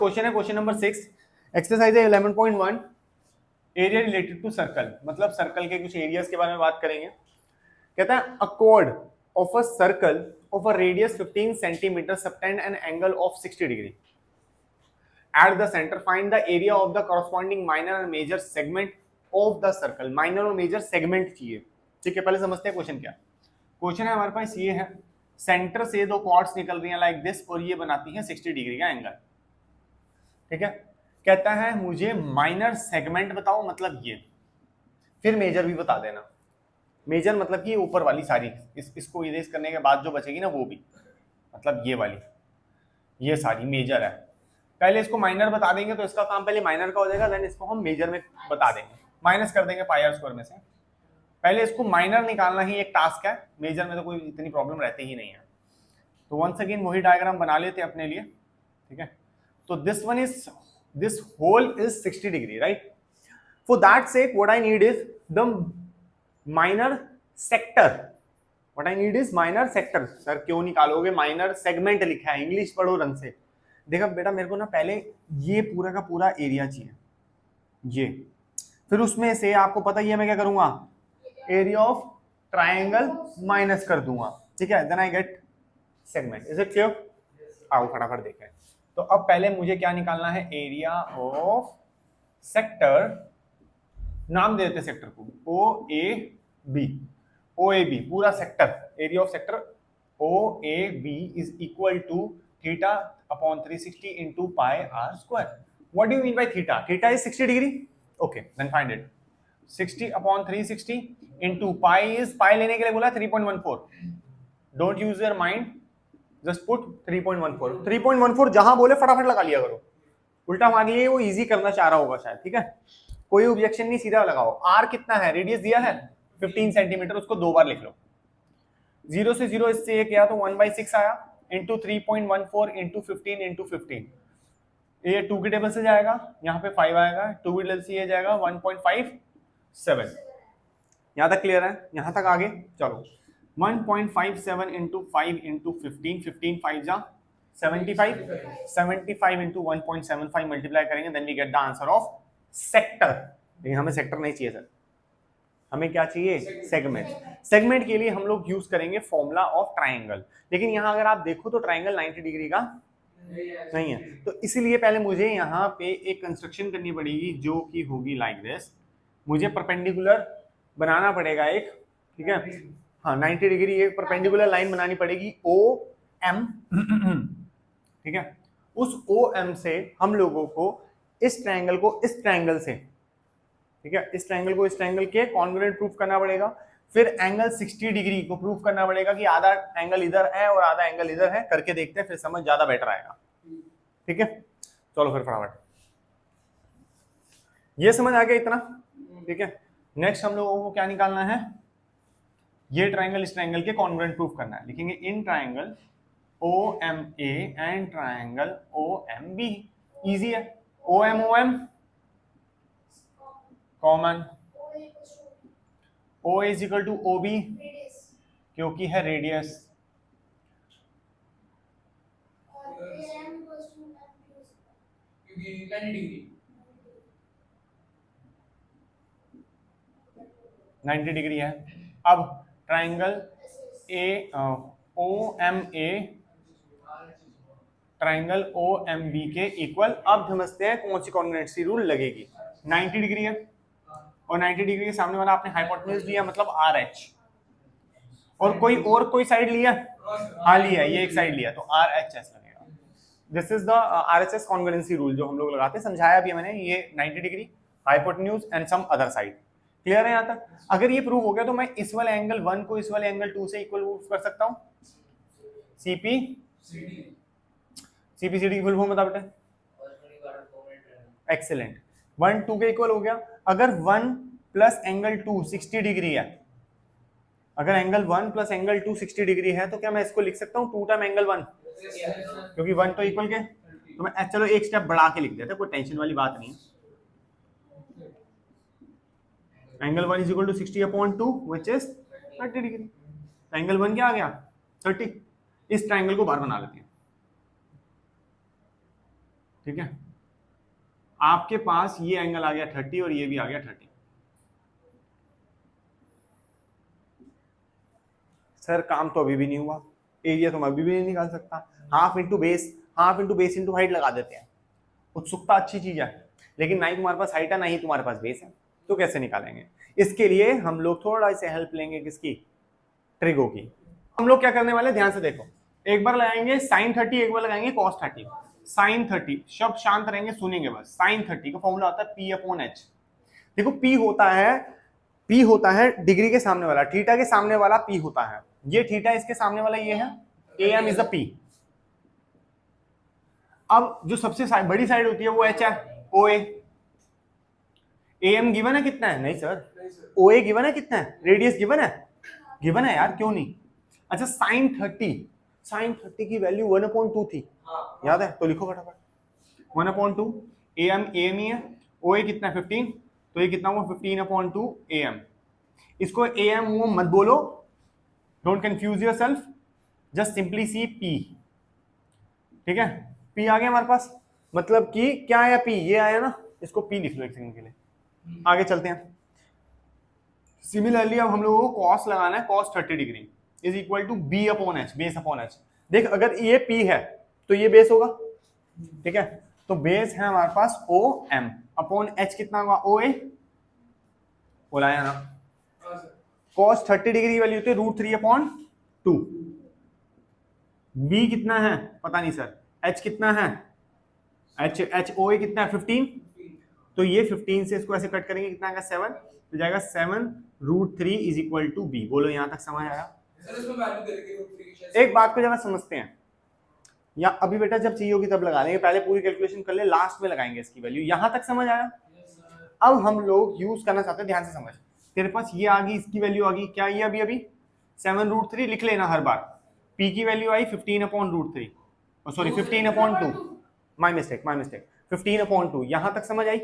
Question है question number 6 exercise है 11.1 area related to circle, मतलब सर्कल के कुछ एरियाज के बारे में बात करेंगे। कहता है a chord of a circle of a radius 15 centimetre subtend an angle of 60 degree at the centre find the area of the corresponding minor and major segment of the circle. Minor और major segment चाहिए, ठीक है। पहले समझते हैं question क्या। Question है हमारे पास ये है, सेंटर से दो कॉर्ड्स निकल रही हैं लाइक दिस और ये बनाती हैं 60 डिग्री का एंगल, ठीक है। कहता है मुझे माइनर सेगमेंट बताओ, मतलब ये, फिर मेजर भी बता देना। मेजर मतलब कि ऊपर वाली सारी, इसको इरेज करने के बाद जो बचेगी ना वो भी, मतलब ये वाली, ये सारी मेजर है। पहले इसको माइनर बता देंगे तो इसका काम पहले माइनर का हो जाएगा, देन इसको हम मेजर में बता देंगे, माइनस कर देंगे पाई आर स्क्वायर में से। पहले इसको माइनर निकालना ही एक टास्क है, मेजर में तो कोई इतनी प्रॉब्लम रहती ही नहीं है। तो वंस अगेन वही डायग्राम बना लेते हैं अपने लिए, ठीक है। तो this one is, this hole is 60 degree, right? For that sake what I need is the minor sector. What I need is minor sector. Sir क्यों निकालोगे, माइनर सेगमेंट लिखा है, इंग्लिश पढ़ो ढंग से। देखो बेटा मेरे को ना पहले ये पूरा का पूरा एरिया चाहिए, ये, फिर उसमें से आपको पता ही है मैं क्या करूंगा, एरिया ऑफ ट्राइंगल माइनस कर दूंगा, ठीक है। Then I get segment. Is it clear? आओ फटाफट देखें। तो अब पहले मुझे क्या निकालना है, एरिया ऑफ सेक्टर, नाम दे देते सेक्टर को O A B. O A B पूरा sector, area of sector O A B is equal to theta upon 360 into pi r square. What do you mean by theta? Theta is 60 degree, okay then find it. 60 upon 360 into pi is, pi लेने के लिए बोला 3.14, don't use your mind, just put 3.14। 3.14 जहां बोले फटाफट लगा लिया करो, उल्टा मार लिए, वो इजी करना चाह रहा होगा शायद, ठीक है। कोई ऑब्जेक्शन नहीं, सीधा लगाओ। आर कितना है, रेडियस दिया है 15 सेंटीमीटर, उसको दो बार लिख लो। 0 से 0 इससे ये किया तो 1/6 आया, इंटू 3.14 इंटू 15 इंटू 15। ये 2 के टेबल से जाएगा, यहाँ पे 5 आएगा, 2 के टेबल से ये जाएगा 1.57। यहाँ तक क्लियर है? यहाँ तक आगे चलो। 1.57 इंटू 5 इंटू 15, 15 5 जा 75, 75 इंटू 1.75 मल्टीप्लाई करेंगे, then we get the answer of sector. लेकिन हमें सेक्टर नहीं चाहिए सर, हमें क्या चाहिए, सेगमेंट। सेगमेंट के लिए हम लोग यूज करेंगे फॉर्मूला ऑफ ट्राइंगल, लेकिन यहाँ अगर आप देखो तो ट्राइंगल 90 डिग्री का नहीं है, तो इसीलिए पहले मुझे यहाँ पे एक कंस्ट्रक्शन करनी पड़ेगी जो कि होगी लाइक दिस। मुझे परपेंडिकुलर बनाना पड़ेगा एक, ठीक है। हाँ 90 डिग्री एक परपेंडिकुलर लाइन बनानी पड़ेगी ओ एम, ठीक है। उस ओ एम से हम लोगों को इस ट्रायंगल को इस ट्रायंगल से, ठीक है, इस ट्रायंगल को इस ट्रायंगल के कॉन्ग्रुएंट प्रूफ करना पड़ेगा। फिर एंगल 60 डिग्री को प्रूफ करना पड़ेगा कि आधा एंगल इधर है और आधा एंगल इधर है, करके देखते हैं, फिर समझ ज्यादा बेटर आएगा, ठीक है। चलो फिर फटाफट, ये समझ आ गया इतना, ठीक है। नेक्स्ट हम लोगों को क्या निकालना है, ये ट्राइंगल इस ट्राइंगल के कॉन्ग्रुएंट प्रूफ करना है। लिखेंगे in triangle O M A and triangle O M B. Easy है, O M common, O is equal to O B क्योंकि है रेडियस, क्योंकि 90 डिग्री 90 डिग्री है। अब ट्राइंगल ए ओ एम ए ट्राइंगल ओ एम बी के equal, अब समझते हैं कौन सी कॉन्ग्रुएंसी रूल लगेगी। 90 डिग्री है और 90 डिग्री के सामने वाला आपने हाइपोटेन्यूज लिया, मतलब आर एच, और कोई साइड लिया, हाँ लिया, ये एक साइड लिया, तो आर एच एस लगेगा। This is the R H S congruency rule जो हम लोग लगाते हैं, समझाया भी मैंने। ये 90 degree hypotenuse and some other side, clear है यहाँ तक? अगर ये प्रूव हो गया तो मैं इस वाले एंगल 1 को इस वाले एंगल 2 से इक्वल प्रूफ कर सकता हूँ। सीपी सीपीसीडी की फुल फॉर्म बता बेटा। एक्सीलेंट, 1 2 के इक्वल हो गया। अगर 1 प्लस एंगल 2 60 डिग्री है, अगर एंगल 1 प्लस एंगल 2 60 डिग्री है, तो क्या मैं इसको लिख सकता हूँ 2 टाइम एंगल 1, क्योंकि 1 तो इक्वल के, तो मैं चलो एक स्टेप बढ़ा के लिख देता, कोई टेंशन वाली बात नहीं। Angle 1 is equal to 60 upon 2 which is 30 degree. Angle 1 क्या आ गया, 30। इस ट्राइंगल को बार बना लेते हैं, ठीक है, आपके पास ये एंगल आ गया 30 और ये भी आ गया 30। सर काम तो अभी भी नहीं हुआ, एरिया तो मैं अभी भी नहीं निकाल सकता। Half into base into height लगा देते हैं। उत्सुकता अच्छी चीज है, लेकिन ना ही तुम्हारे पास हाइट है ना ही तुम्हारे पास बेस है, तो कैसे निकालेंगे? इसके लिए हम लोग थोड़ा सा हेल्प लेंगे किसकी? ट्रिगो की। हम लोग क्या करने वाले, ध्यान से देखो। एक बार लगाएंगे साइन 30, एक बार लगाएंगे कॉस 30। साइन 30 शब्द शांत रहेंगे, सुनेंगे बस। साइन 30 का फॉर्मूला होता है पी अपॉन एच। देखो पी होता है डिग्री के सामने वाला, थीटा के सामने वाला पी होता है। ये थीटा, इसके सामने वाला ये है, A M is the P. अब जो सबसे बड़ी साइड होती है वो एच है, ओ ए। एम गिवन है कितना है? नहीं सर। ओ ए गिवन है कितना है? रेडियस गिवन है? गिवन है यार, क्यों नहीं? अच्छा साइन 30 की वैल्यू 1/2 थी, याद है? तो लिखो फटाफट 1/2। एम ही है, ओ ए कितना है 15, तो ये कितना हुआ 15/2 am। इसको am वो मत बोलो, don't confuse yourself, just simply see p। ठीक है, p आ गया हमारे पास, मतलब कि क्या आया p, ये आया ना, इसको p लिख लो एक सेकंड के लिए। आगे चलते हैं। सिमिलरली अब हम लोगों को cos लगाना है, cos 30 degree is equal to b upon h, base upon h। देख अगर ये p है तो ये बेस होगा, ठीक है, तो बेस है हमारे पास o m अपॉन h कितना होगा o a, बोलाया ना। cos 30 डिग्री की वैल्यू होती है √3/2। b कितना है पता नहीं सर, h कितना है, h o a कितना है 15, तो ये 15 से इसको ऐसे कट करेंगे, कितना आएगा 7, तो जाएगा 7√3 इज इक्वल टू b। बोलो यहां तक समझ आया? एक बात को जरा समझते हैं, या अभी बेटा जब चाहिए होगी तब लगा लेंगे, पहले पूरी कैलकुलेशन कर ले, लास्ट में लगाएंगे इसकी वैल्यू। यहां तक समझ आया? अब हम लोग यूज करना चाहते हैं, ध्यान से समझ। तेरे पास ये आ गई, इसकी वैल्यू आ गई, क्या ये अभी 7√3 लिख लेना हर बार। p की value I 15/√3, sorry 15/2, my mistake 15/2। यहां तक समझ आई?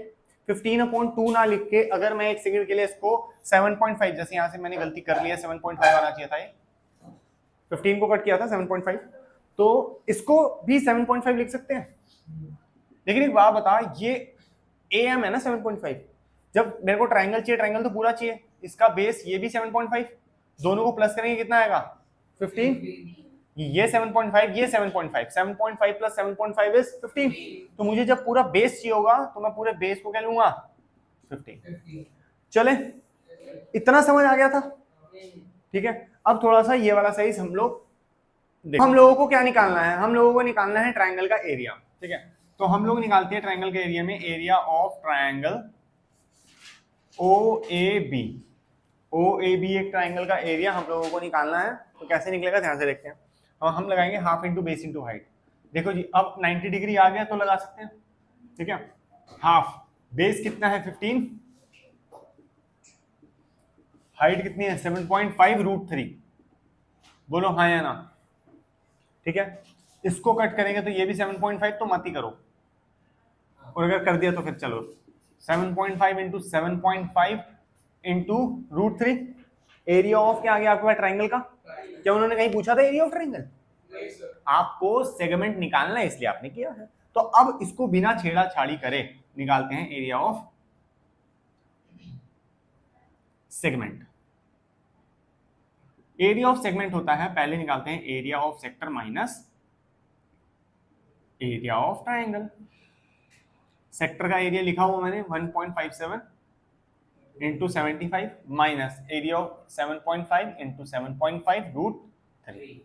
15/2 ना लिख के अगर मैं एक सेकंड के लिए इसको 7.5, जैसे यहां से मैंने गलती कर ली है, 7.5 आना चाहिए था, ये 15 को कट किया था 7.5, तो इसको भी 7.5 लिख सकते हैं। लेकिन एक बात बता, ये am है ना 7.5, जब मेरे को ट्राइंगल चाहिए, ट्राइंगल तो पूरा चाहिए, इसका बेस ये भी 7.5, दोनों को प्लस करेंगे कितना आएगा 15, ये 7.5 ये 7.5, 7.5 प्लस 7.5 इज 15। तो मुझे जब पूरा बेस चाहिए होगा तो मैं पूरे बेस को क्या लूंगा 15। चले, इतना समझ आ गया था? ठीक है, अब थोड़ा सा ये वाला साइज हम लोगों को क्या निकालना है, हम लोगों को निकालना है ट्राइंगल का एरिया। ठीक है, तो हम लोग निकालते हैं ट्राइंगल के एरिया में area of triangle OAB। OAB एक ट्राइंगल का एरिया हम लोगों को निकालना है, तो कैसे निकलेगा ध्यान से देखते हैं। और हम लगाएंगे half into base into height. देखो जी, अब 90 डिग्री आ गया तो लगा सकते हैं, ठीक है। हाफ, बेस कितना है 15, हाइट कितनी है 7.5√3, बोलो हाँ या ना? ठीक है, इसको कट करेंगे तो ये भी 7.5, तो मत ही करो, और अगर कर दिया तो फिर चलो 7.5 इंटू 7.5 इंटू √3। एरिया ऑफ क्या आ गया आपके पास ट्राइंगल का? क्या उन्होंने कहीं पूछा था एरिया ऑफ ट्राइंगल? आपको सेगमेंट निकालना है इसलिए आपने किया है। तो अब इसको बिना छेड़ाछाड़ी करे निकालते हैं area of segment. Area of segment होता है, पहले निकालते हैं area of sector minus area of triangle. Sector का एरिया लिखा हुआ मैंने 1.57 into 75 minus area of 7.5 into 7.5√3।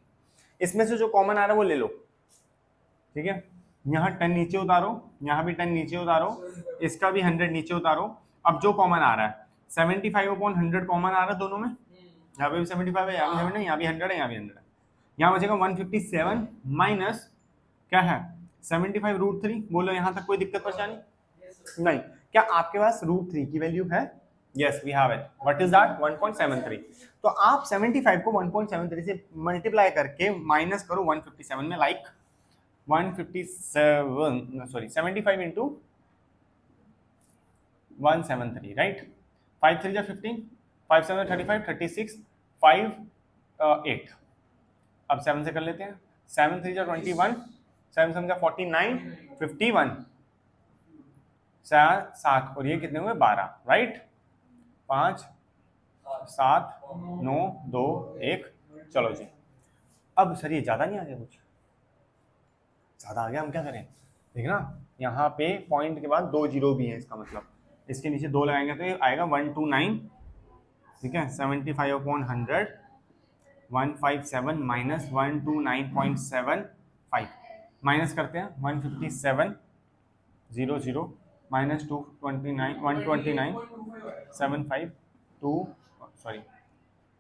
इसमें से जो कॉमन आ रहा है वो ले लो, ठीक है। यहाँ 10 नीचे उतारो, यहाँ भी 10 नीचे उतारो, इसका भी 100 नीचे उतारो। अब जो कॉमन आ रहा है 75/100 कॉमन आ रहा है दोनों में, यहाँ पे भी 75 है, यहाँ भी 70 है, यहाँ भी 100 है, यहाँ भी 100 है। यहाँ बचेगा 157 माइनस क्या है 75√3। बोलो यहाँ तक कोई दिक्कत परेशानी? नहीं। क्या आपके पास √3 की वैल्यू है? Yes we have it. What is that? 1.73। तो आप 75 को 1.73 से मल्टीप्लाई करके माइनस करो 157 में, लाइक 75 इंटू 173, राइट। 5 3 जा 15, 5 7 35, 36, 5 8। अब 7 से कर लेते हैं, 7 3 जा 21, 7 7 49, 51, 7 और ये कितने हुए 12, राइट। 5 7 9 2 1, चलो जी। अब सर ये ज्यादा नहीं आ गया, कुछ ज्यादा आ गया, हम क्या करें, देखना यहाँ पे पॉइंट के बाद 2 जीरो भी है, इसका मतलब इसके नीचे 2 लगाएंगे तो ये आएगा 129, ठीक है। 75/100 157 माइनस 129.75 माइनस करते हैं 157 00 माइनस 229 129.75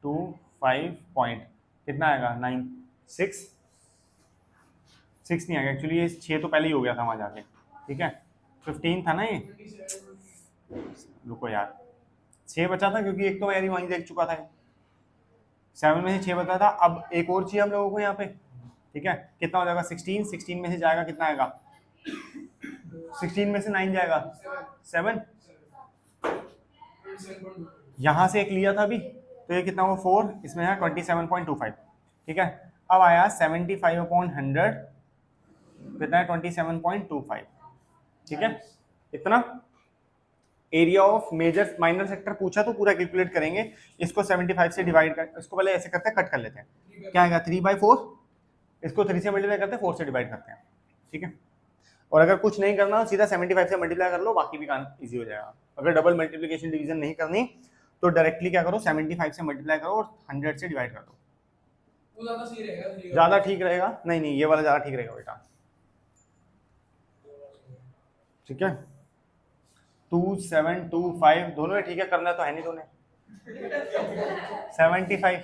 25 पॉइंट कितना आएगा 9 6 नहीं आएगा एक्चुअली, ये 6 तो पहले ही हो गया था वहां जाके, ठीक है। 15 था ना ये, रुको यार 6 बचा था क्योंकि एक तो यार वहीं देख चुका था, 7 में से 6 बचा था, अब एक और चाहिए हम लोगों को यहाँ पे, ठीक है। कितना हो जाएगा 16 में से जाएगा कितना आएगा, 16 में से 9 जाएगा 7, यहाँ से एक लिया था अभी तो ये कितना हुआ 4, इसमें है 27.25, ठीक है। अब आया 75/100 कितना है 27.25, ठीक है। इतना area of major minor sector पूछा तो पूरा कैलकुलेट करेंगे, इसको 75 से डिवाइड कर, इसको पहले ऐसे करते हैं, कट कर लेते हैं, क्या आएगा 3/4, इसको 3 से मल्टीप्लाई करते हैं, 4 से डिवाइड करते हैं, ठीक है। और अगर कुछ नहीं करना सीधा 75 से मल्टीप्लाई कर लो, बाकी भी काम इजी हो जाएगा। अगर डबल मल्टीप्लिकेशन डिवीजन नहीं करनी तो डायरेक्टली क्या करो 75 से मल्टीप्लाई करो और 100 से डिवाइड कर दो, वो ज्यादा सही रहेगा, ज्यादा ठीक रहेगा। नहीं ये वाला ज्यादा ठीक रहेगा बेटा, ठीक है। 2 7 2 5 दोनों ठीक है, करना तो है नहीं दोनों 75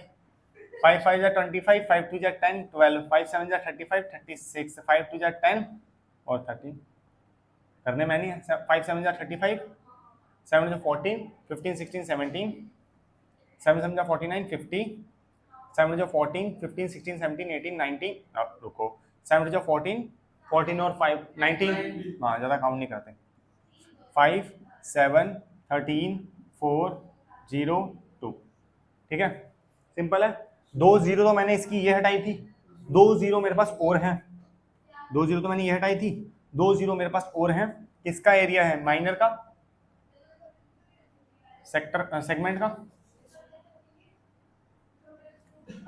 5 5 जा 25 5 2 जा 10 12 5 7 जा 35 36 5 2 जा 10 और 30 करने में नहीं है, 5 7 जा 35 7 जा 14 15 16 17 7 7 जा 49 50 7 जा 14 15 16 17 18 19 रुको 7 जा 14 और 5 19, हाँ ज़्यादा काउंट नहीं करते, 5 7 13 4 0 2, ठीक है। सिंपल है। 2 0 तो मैंने इसकी ये हटाई थी, 2 0 मेरे पास और हैं, 2 0 तो मैंने ये हटाई थी, 2 0 मेरे पास और हैं। किसका एरिया है, माइनर का, सेक्टर सेगमेंट का।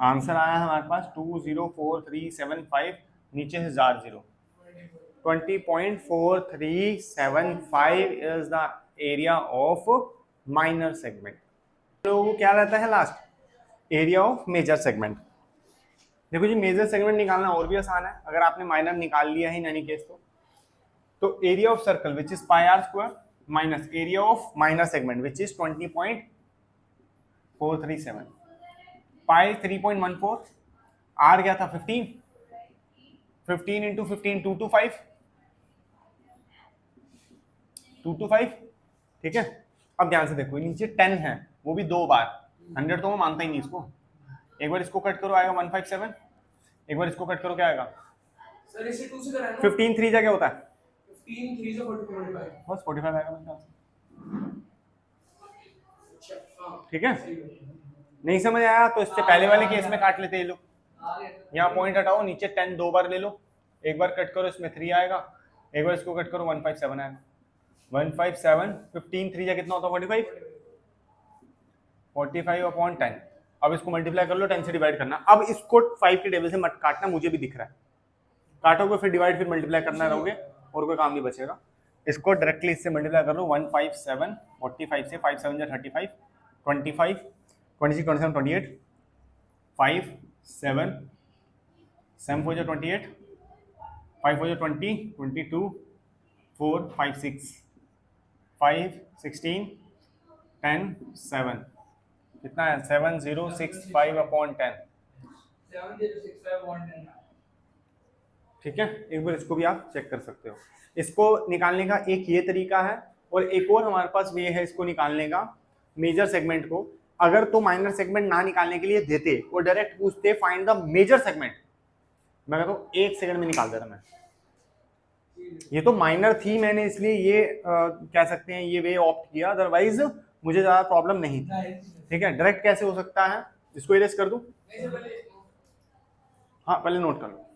आंसर आया हमारे पास 204,375, नीचे से 4 0, 20.4375 is the area of minor segment. तो क्या रहता है last, area of major segment. देखो जी मेजर सेगमेंट निकालना और भी आसान है, अगर आपने माइनर निकाल लिया है इन एनी केस तो area of circle which is pi r square minus area of minor segment which is 20.437, pi 3.14, r गया था 15 इंटू 15 225 225, ठीक है। अब ध्यान से देखो नीचे 10 है, वो भी 2 बार, 100 तो मैं मानता ही नहीं इसको, एक बार इसको कट करो आएगा 157, एक बार इसको कट करो क्या आएगा सर, इसे 2 से कराना 15 3 जा क्या होता है 15 3 से 45, बस 45 आएगा मेरे ख्याल से, ठीक है। नहीं समझ आया तो इससे पहले वाले केस में काट लेते हैं लोग, यहाँ पॉइंट हटाओ, नीचे 10 2 बार ले लो, एक बार कट करो इसमें 3 आएगा, एक बार इसको कट करो 157 आएगा, 157 15 3 जा कितना होता है 45/10। अब इसको मल्टीप्लाई कर लो, 10 से डिवाइड करना। अब इसको 5 के टेबल से मत काटना, मुझे भी दिख रहा है, काटोगे फिर डिवाइड फिर मल्टीप्लाई करना रहोगे और कोई काम नहीं बचेगा। इसको डायरेक्टली इससे मल्टीप्लाई कर लो, 157 45 से 5 7 जा 35 25 26 27 28 5 7 7 4 जा 28 5 4 जा 20 22 4 5 6 5 16 10 7 कितना है 7065/10, ठीक है। एक बार इसको भी आप चेक कर सकते हो। इसको निकालने का एक ये तरीका है और एक और हमारे पास वे है इसको निकालने का, मेजर सेगमेंट को। अगर तो माइनर सेगमेंट ना निकालने के लिए देते और डायरेक्ट पूछते फाइंड द मेजर सेगमेंट, मैं कहता हूँ 1 सेकंड में निकाल देता मैं। ये तो माइनर थी, मैंने इसलिए ये कह सकते हैं ये वे ऑप्ट किया, अदरवाइज मुझे ज्यादा प्रॉब्लम नहीं थी, ठीक है। डायरेक्ट कैसे हो सकता है, इसको इरेज कर दूं, हाँ पहले नोट कर लो।